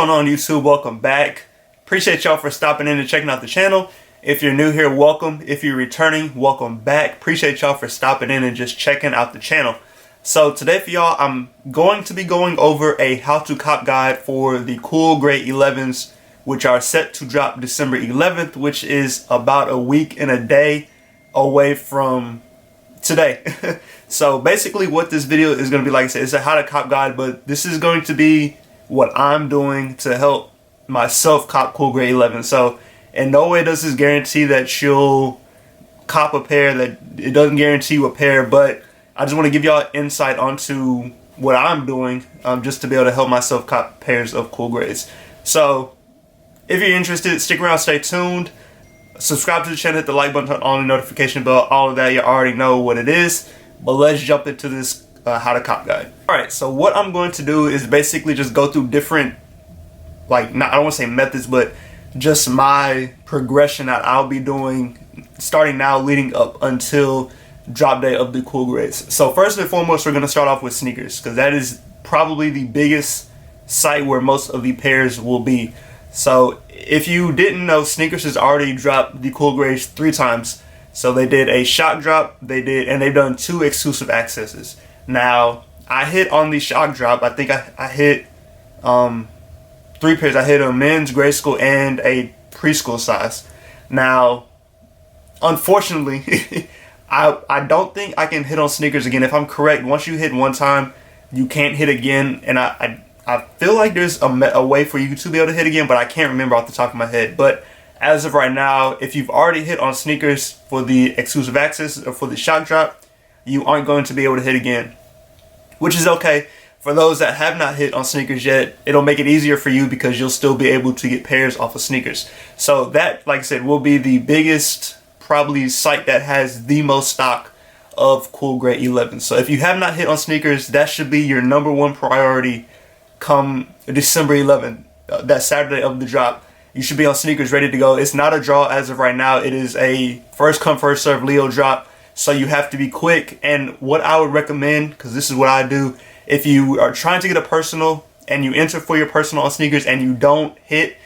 going on, YouTube? Welcome back. Appreciate y'all for stopping in and checking out the channel. If you're new here, welcome. If you're returning, welcome back. Appreciate y'all for stopping in and just checking out the channel. So today for y'all, I'm going to be going over a how to cop guide for the cool grade 11s, which are set to drop December 11th, which is about a week and a day away from today. So basically what this video is going to be, like I said, it's a how to cop guide, but this is going to be what I'm doing to help myself cop cool grade 11. So in no way does this guarantee that you'll cop a pair. That it doesn't guarantee you a pair, but I just want to give y'all insight onto what I'm doing just to be able to help myself cop pairs of cool grades. So if you're interested, stick around, stay tuned. Subscribe to the channel, hit the like button, turn on the notification bell. All of that, you already know what it is. But let's jump into this how to cop guide. Alright, so what I'm going to do is basically just go through different, I don't want to say methods, but just my progression that I'll be doing starting now leading up until drop day of the cool grades. So first and foremost, we're going to start off with sneakers, because that is probably the biggest site where most of the pairs will be. So if you didn't know, sneakers has already dropped the cool grades 3 times. So they did a shock drop, and they've done 2 exclusive accesses. Now, I hit on the shock drop. I think I hit 3 pairs. I hit a men's grade school and a preschool size. Now, unfortunately, I don't think I can hit on sneakers again. If I'm correct, once you hit one time, you can't hit again. And I feel like there's a way for you to be able to hit again, but I can't remember off the top of my head. But as of right now, if you've already hit on sneakers for the exclusive access or for the shock drop, you aren't going to be able to hit again, which is okay. For those that have not hit on sneakers yet, it'll make it easier for you because you'll still be able to get pairs off of sneakers. So that, like I said, will be the biggest probably site that has the most stock of cool grade 11. So if you have not hit on sneakers, that should be your #1 priority come December 11th, that Saturday of the drop. You should be on sneakers ready to go. It's not a draw as of right now. It is a first come first serve Leo drop. So you have to be quick. And what I would recommend, because this is what I do, if you are trying to get a personal and you enter for your personal on sneakers and you don't hit,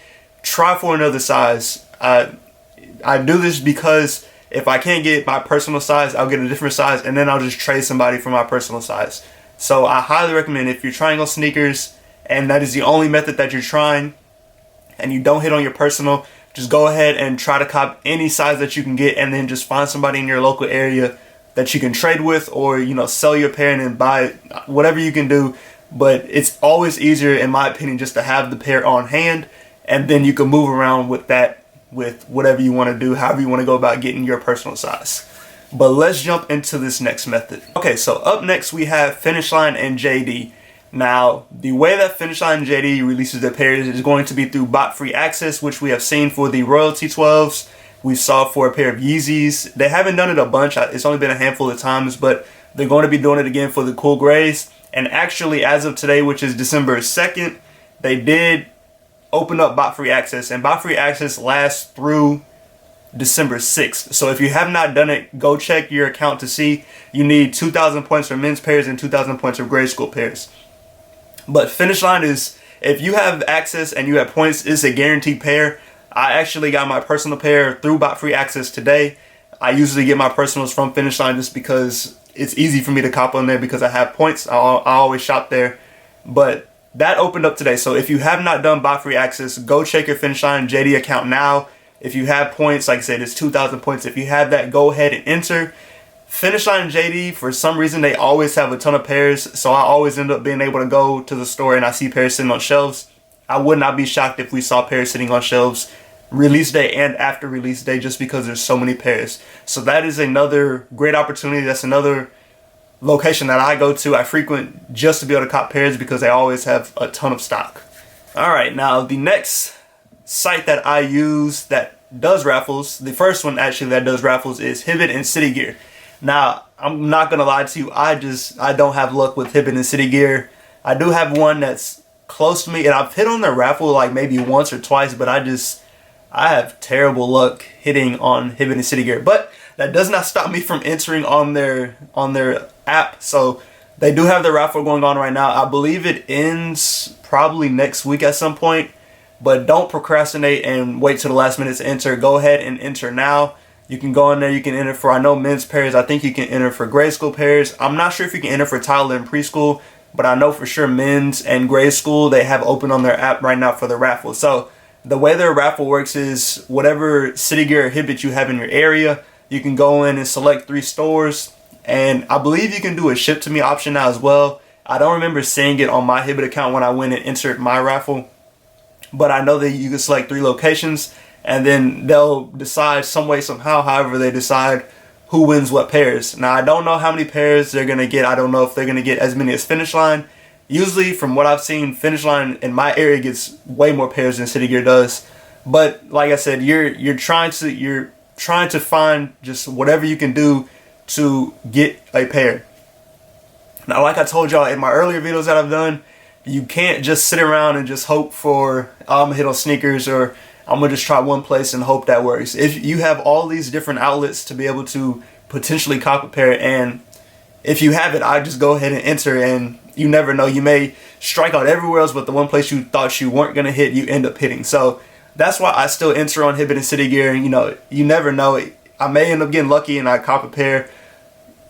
try for another size. I do this because if I can't get my personal size, I'll get a different size and then I'll just trade somebody for my personal size. So I highly recommend, if you're trying on sneakers and that is the only method that you're trying and you don't hit on your personal, just go ahead and try to cop any size that you can get, and then just find somebody in your local area that you can trade with, or sell your pair and then buy whatever you can do. But it's always easier, in my opinion, just to have the pair on hand, and then you can move around with that, with whatever you want to do, however you want to go about getting your personal size. But let's jump into this next method. Okay, so up next we have Finish Line and JD. Now, the way that Finish Line and JD releases their pairs is going to be through bot free access, which we have seen for the Royalty 12s. We saw for a pair of Yeezys. They haven't done it a bunch. It's only been a handful of times, but they're going to be doing it again for the cool grades. And actually, as of today, which is December 2nd, they did open up bot free access, and bot free access lasts through December 6th. So if you have not done it, go check your account to see. You need 2,000 points for men's pairs and 2,000 points for grade school pairs. But Finish Line is, if you have access and you have points, it's a guaranteed pair. I actually got my personal pair through bot free access today. I usually get my personals from Finish Line just because it's easy for me to cop on there because I have points. I always shop there. But that opened up today. So if you have not done bot free access, go check your Finish Line JD account now. If you have points, like I said, it's 2,000 points. If you have that, go ahead and enter. Finish Line and JD, for some reason, they always have a ton of pairs. So I always end up being able to go to the store and I see pairs sitting on shelves. I would not be shocked if we saw pairs sitting on shelves release day and after release day, just because there's so many pairs. So that is another great opportunity. That's another location that I go to, I frequent, just to be able to cop pairs because they always have a ton of stock. Alright, now the next site that I use that does raffles, the first one actually that does raffles, is Hibbett and City Gear. Now, I'm not gonna lie to you, I don't have luck with Hibbett and City Gear. I do have one that's close to me, and I've hit on their raffle like maybe once or twice, but I have terrible luck hitting on Hibbett and City Gear. But that does not stop me from entering on their app. So They do have the raffle going on right now. I believe it ends probably next week at some point. But don't procrastinate and wait till the last minute to enter. Go ahead and enter now. You can go in there. You can enter for, I know, men's pairs. I think you can enter for grade school pairs. I'm not sure if you can enter for toddler and preschool, but I know for sure men's and grade school, they have open on their app right now for the raffle. So the way their raffle works is whatever City Gear or Hibbett you have in your area, you can go in and select 3 stores. And I believe you can do a ship to me option now as well. I don't remember seeing it on my Hibbett account when I went and entered my raffle. But I know that you can select 3 locations, and then they'll decide some way, somehow, however they decide who wins what pairs. Now, I don't know how many pairs they're going to get. I don't know if they're going to get as many as Finish Line. Usually, from what I've seen, Finish Line in my area gets way more pairs than City Gear does. But like I said, you're trying to find just whatever you can do to get a pair. Now, like I told y'all in my earlier videos that I've done, you can't just sit around and just hope for, I'm gonna hit on sneakers, or I'm gonna just try one place and hope that works. If you have all these different outlets to be able to potentially cop a pair, and if you have it, I just go ahead and enter, and you never know, you may strike out everywhere else, but the one place you thought you weren't gonna hit, you end up hitting. So that's why I still enter on Hibbett and City Gear. You know, you never know. I may end up getting lucky and I cop a pair.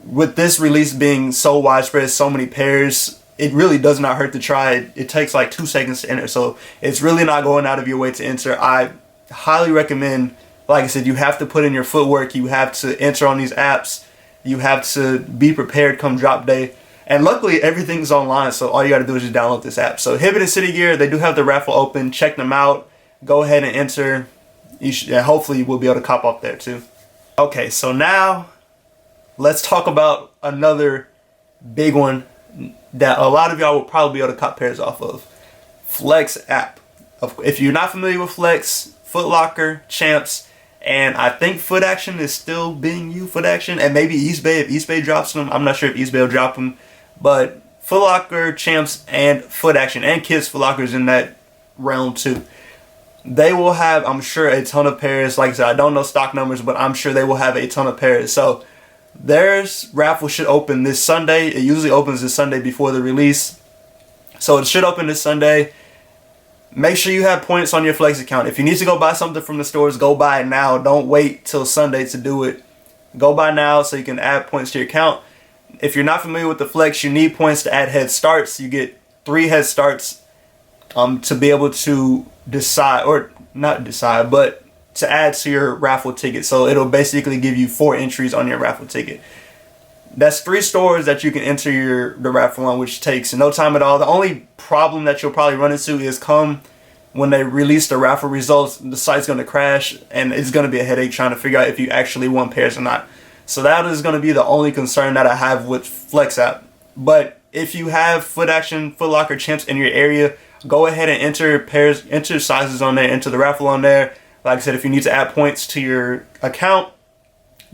With this release being so widespread, so many pairs, it really does not hurt to try. It takes like 2 seconds to enter, so it's really not going out of your way to enter. I highly recommend, like I said, you have to put in your footwork. You have to enter on these apps. You have to be prepared come drop day. And luckily, everything's online, so all you got to do is just download this app. So Hibbett and City Gear, they do have the raffle open. Check them out. Go ahead and enter. And hopefully, you will be able to cop off there too. Okay, so now let's talk about another big one that a lot of y'all will probably be able to cop pairs off of. Flex app. If you're not familiar with Flex, Foot Locker, Champs, and I think Foot Action is still being used, Foot Action, and maybe East Bay, if East Bay drops them. I'm not sure if East Bay will drop them, but Foot Locker, Champs, and Foot Action, and Kids Foot Lockers in that realm too. They will have, I'm sure, a ton of pairs. Like I said, I don't know stock numbers, but I'm sure they will have a ton of pairs. So theirs raffle should open this Sunday. It usually opens this Sunday before the release. So it should open this Sunday. Make sure you have points on your Flex account. If you need to go buy something from the stores, go buy it now. Don't wait till Sunday to do it. Go buy now so you can add points to your account. If you're not familiar with the Flex, you need points to add head starts. You get 3 head starts to be able to decide, or not decide, but to add to your raffle ticket. So it'll basically give you 4 entries on your raffle ticket. That's 3 stores that you can enter the raffle on, which takes no time at all. The only problem that you'll probably run into is when they release the raffle results, the site's going to crash, and it's going to be a headache trying to figure out if you actually won pairs or not. So that is going to be the only concern that I have with Flex app. But if you have Foot Action, Foot Locker, Champs in your area, go ahead and enter pairs, enter sizes on there, enter the raffle on there. Like I said, if you need to add points to your account,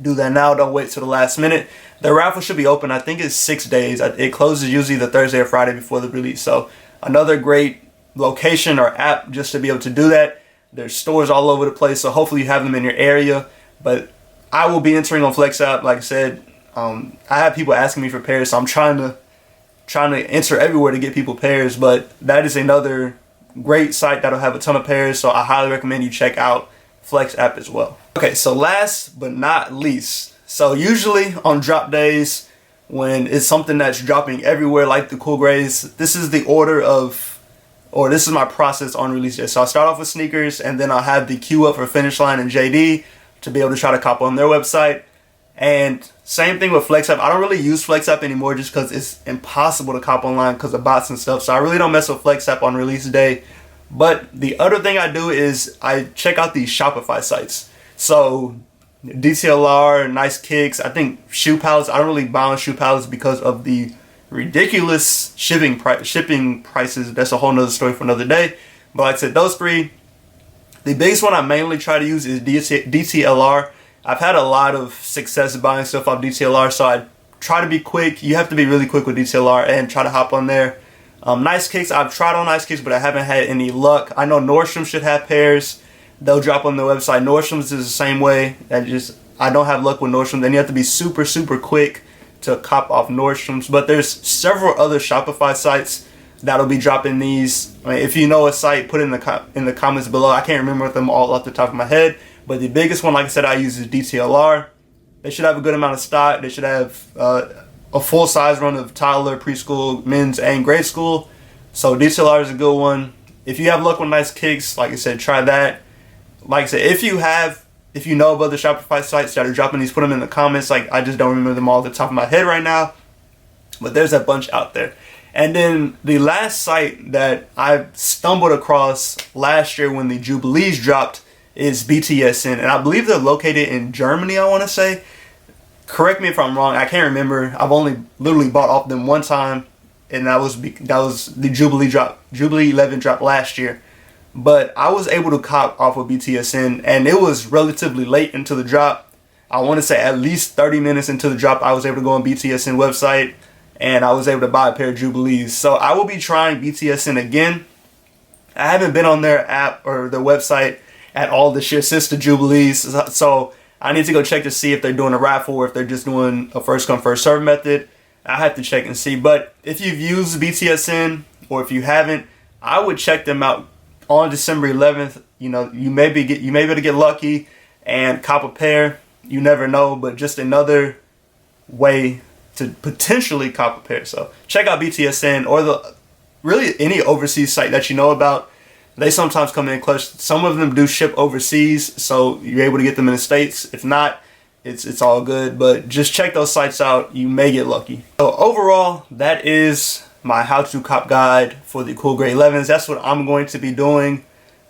do that now. Don't wait till the last minute. The raffle should be open, I think it's 6 days. It closes usually the Thursday or Friday before the release. So another great location or app just to be able to do that. There's stores all over the place, so hopefully you have them in your area. But I will be entering on Flex app. Like I said, I have people asking me for pairs, so I'm trying to enter everywhere to get people pairs. But that is another great site that'll have a ton of pairs, so I highly recommend you check out Flex app as well. Okay, so last but not least, so usually on drop days, when it's something that's dropping everywhere like the cool grays, this is the order of, or this is my process on release day. So I'll start off with sneakers, and then I'll have the queue up for Finish Line and JD to be able to try to cop on their website. And same thing with Flex app. I don't really use Flex app anymore just because it's impossible to cop online because of bots and stuff. So I really don't mess with Flex app on release day. But the other thing I do is I check out these Shopify sites. So DTLR, Nice Kicks, I think Shoe Palace. I don't really buy on Shoe Palace because of the ridiculous shipping prices. That's a whole nother story for another day. But like I said, those 3. The biggest one I mainly try to use is DTLR. I've had a lot of success buying stuff off DTLR, so I try to be quick. You have to be really quick with DTLR and try to hop on there. Nice Kicks, I've tried on Nice Kicks, but I haven't had any luck. I know Nordstrom should have pairs. They'll drop on their website. Nordstrom's is the same way. I don't have luck with Nordstrom. Then you have to be super, super quick to cop off Nordstrom's. But there's several other Shopify sites that'll be dropping these. I mean, if you know a site, put it in the comments below. I can't remember them all off the top of my head, but the biggest one, like I said, I use is DTLR. They should have a good amount of stock. They should have a full size run of toddler, preschool, men's, and grade school. So DTLR is a good one. If you have luck with nice kicks, like I said, try that. Like I said, if you know of other Shopify sites that are dropping these, put them in the comments. Like, I just don't remember them all off the top of my head right now, but there's a bunch out there. And then the last site that I stumbled across last year when the Jubilees dropped is BTSN, and I believe they're located in Germany, I want to say. Correct me if I'm wrong, I can't remember. I've only literally bought off them one time, and that was the Jubilee 11 drop last year. But I was able to cop off of BTSN, and it was relatively late into the drop. I want to say at least 30 minutes into the drop, I was able to go on BTSN website, and I was able to buy a pair of Jubilees. So I will be trying BTSN again. I haven't been on their app or their website at all this year since the Jubilees. So I need to go check to see if they're doing a raffle or if they're just doing a first come first serve method. I have to check and see. But if you've used BTSN or if you haven't, I would check them out on December 11th. You know, you may be able to get lucky and cop a pair. You never know, but just another way to potentially cop a pair. So check out BTSN or really any overseas site that you know about. They sometimes come in clutch. Some of them do ship overseas, so you're able to get them in the States. If not, it's all good. But just check those sites out. You may get lucky. So overall, that is my how to cop guide for the Cool Grey 11s. That's what I'm going to be doing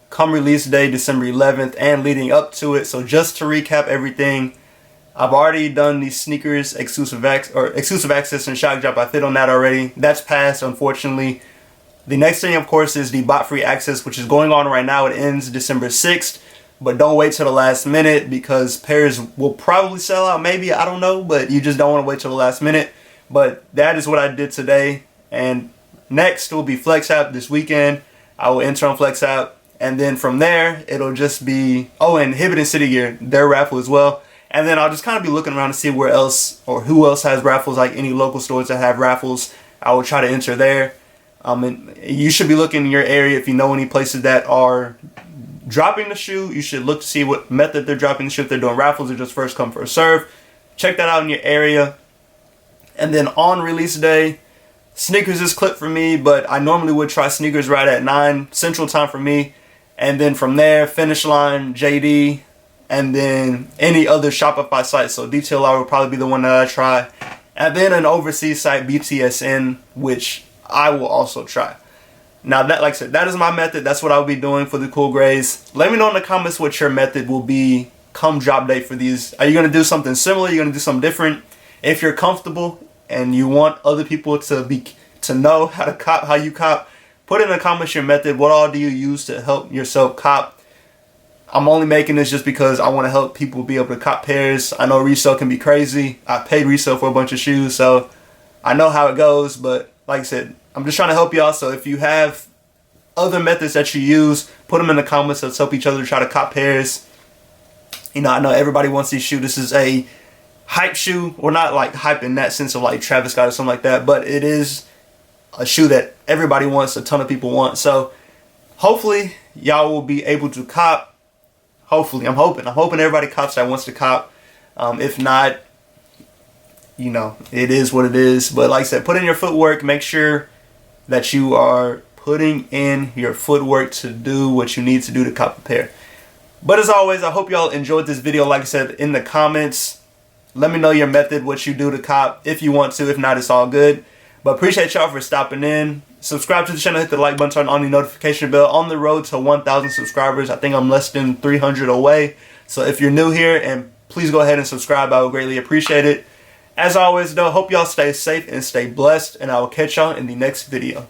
come release day, December 11th, and leading up to it. So just to recap everything, I've already done the sneakers exclusive access and shock drop. I fit on that already. That's passed, unfortunately. The next thing, of course, is the bot free access, which is going on right now. It ends December 6th, but don't wait till the last minute because pairs will probably sell out. Maybe, I don't know, but you just don't want to wait till the last minute. But that is what I did today. And next will be Flex App this weekend. I will enter on Flex App. And then from there, it'll just be, and Hibbett and City Gear, their raffle as well. And then I'll just kind of be looking around to see where else or who else has raffles, like any local stores that have raffles. I will try to enter there. And you should be looking in your area if you know any places that are dropping the shoe. You should look to see what method they're dropping the shoe, if they're doing raffles or just first come first serve. Check that out in your area. And then on release day, sneakers is clipped for me, but I normally would try sneakers right at 9 Central Time for me. And then from there, Finish Line, JD, and then any other Shopify site. So DTLR will probably be the one that I try. And then an overseas site, BTSN, which I will also try. Now, that, like I said, that is my method. That's what I'll be doing for the Cool Greys. Let me know in the comments what your method will be come drop date for these. Are you going to do something similar? Are you going to do something different? If you're comfortable and you want other people to know how to cop, how you cop, put in the comments your method. What all do you use to help yourself cop? I'm only making this just because I want to help people be able to cop pairs. I know resale can be crazy. I paid resale for a bunch of shoes, so I know how it goes. But like I said, I'm just trying to help y'all. So if you have other methods that you use, put them in the comments. Let's help each other try to cop pairs. You know, I know everybody wants these shoes. This is a hype shoe. Or not like hype in that sense of like Travis Scott or something like that, but it is a shoe that everybody wants, a ton of people want. So hopefully y'all will be able to cop. Hopefully, I'm hoping everybody cops that wants to cop. If not, you know, it is what it is. But like I said, put in your footwork. Make sure that you are putting in your footwork to do what you need to do to cop a pair. But as always, I hope y'all enjoyed this video. Like I said, in the comments, let me know your method, what you do to cop, if you want to. If not, it's all good. But appreciate y'all for stopping in. Subscribe to the channel, hit the like button, turn on the notification bell. On the road to 1,000 subscribers. I think I'm less than 300 away. So if you're new here, and please go ahead and subscribe. I would greatly appreciate it. As always, though, hope y'all stay safe and stay blessed. And I will catch y'all in the next video.